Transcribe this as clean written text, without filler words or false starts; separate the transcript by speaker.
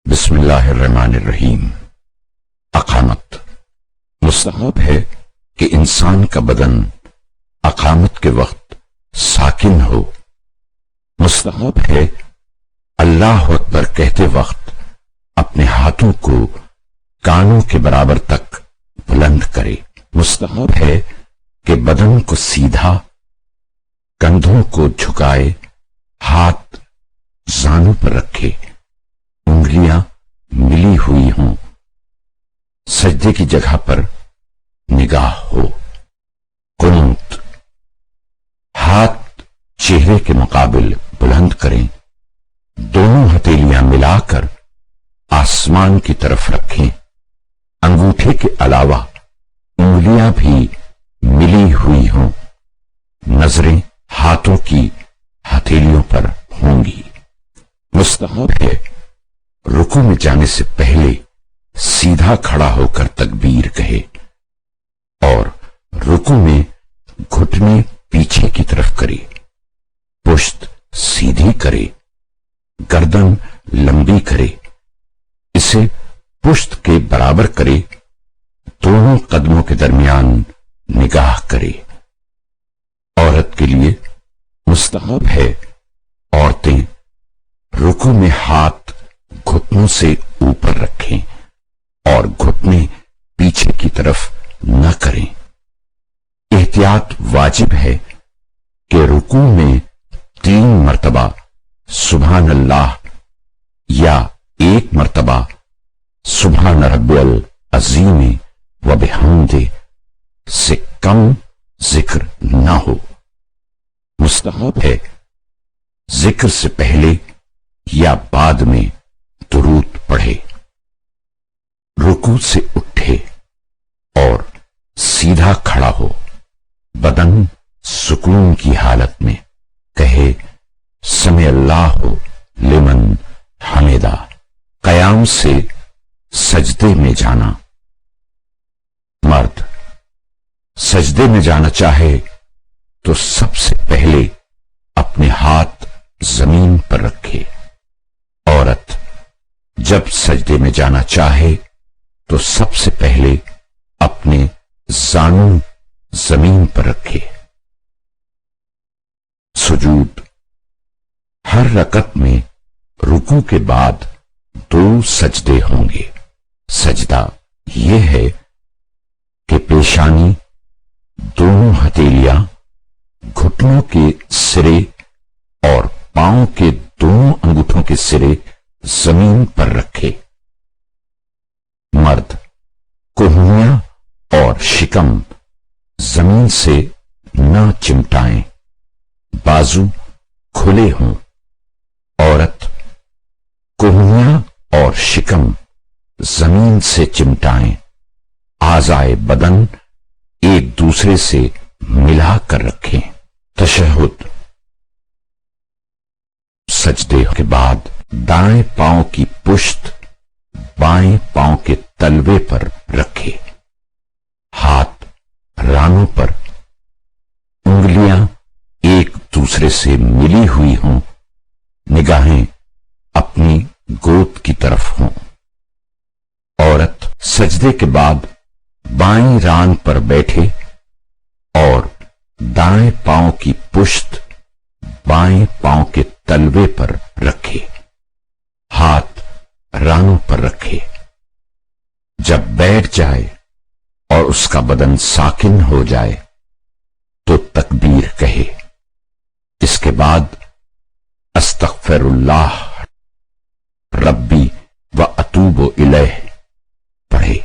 Speaker 1: بسم اللہ الرحمن الرحیم۔ اقامت مستحب ہے کہ انسان کا بدن اقامت کے وقت ساکن ہو۔ مستحب ہے اللہ اکبر کہتے وقت اپنے ہاتھوں کو کانوں کے برابر تک بلند کرے۔ مستحب ہے کہ بدن کو سیدھا، کندھوں کو جھکائے، ہاتھ زانوں پر رکھے، انگلیاں ملی ہوئی ہوں، سجدے کی جگہ پر نگاہ ہو۔ قنوت ہاتھ چہرے کے مقابل بلند کریں، دونوں ہتھیلیاں ملا کر آسمان کی طرف رکھیں، انگوٹھے کے علاوہ انگلیاں بھی ملی ہوئی ہوں، نظریں ہاتھوں کی ہتھیلیوں پر ہوں گی۔ مستحب ہے رکوع میں جانے سے پہلے سیدھا کھڑا ہو کر تکبیر کہے اور رکوع میں گھٹنے پیچھے کی طرف کرے، پشت سیدھی کرے، گردن لمبی کرے، اسے پشت کے برابر کرے، دونوں قدموں کے درمیان نگاہ کرے۔ عورت کے لیے مستحب ہے عورتیں رکوع میں ہاتھ گھٹنوں سے اوپر رکھیں اور گھٹنے پیچھے کی طرف نہ کریں۔ احتیاط واجب ہے کہ رکوع میں 3 مرتبہ سبحان اللہ یا 1 مرتبہ سبحان ربی العظیم و بحمدہ سے کم ذکر نہ ہو۔ مستحب ہے ذکر سے پہلے یا بعد میں درود پڑھے، رکوع سے اٹھے اور سیدھا کھڑا ہو، بدن سکون کی حالت میں کہے سمع اللہ لمن حمدہ۔ قیام سے سجدے میں جانا۔ مرد سجدے میں جانا چاہے تو سب سے پہلے اپنے ہاتھ زمین پر رکھے۔ عورت جب سجدے میں جانا چاہے تو سب سے پہلے اپنے زانوں زمین پر رکھے۔ سجود ہر رکعت میں رکوع کے بعد 2 سجدے ہوں گے۔ سجدہ یہ ہے کہ پیشانی، دونوں ہتھیلیاں گھٹنوں کے سرے اور پاؤں کے دونوں انگوٹھوں کے سرے زمین پر رکھے۔ مرد کوہنیاں اور شکم زمین سے نہ چمٹائیں، بازو کھلے ہوں۔ عورت کوہنیاں اور شکم زمین سے چمٹائیں، اعضائے بدن ایک دوسرے سے ملا کر رکھیں۔ تشہد سجدے کے بعد دائیں پاؤں کی پشت بائیں پاؤں کے تلوے پر رکھے، ہاتھ رانوں پر، انگلیاں ایک دوسرے سے ملی ہوئی ہوں، نگاہیں اپنی گود کی طرف ہوں۔ عورت سجدے کے بعد بائیں ران پر بیٹھے اور دائیں پاؤں کی پشت بائیں پاؤں کے تلوے پر رکھے، ہاتھ رانوں پر رکھے۔ جب بیٹھ جائے اور اس کا بدن ساکن ہو جائے تو تکبیر کہے، اس کے بعد استغفر اللہ ربی و اتوب الیہ پڑھے۔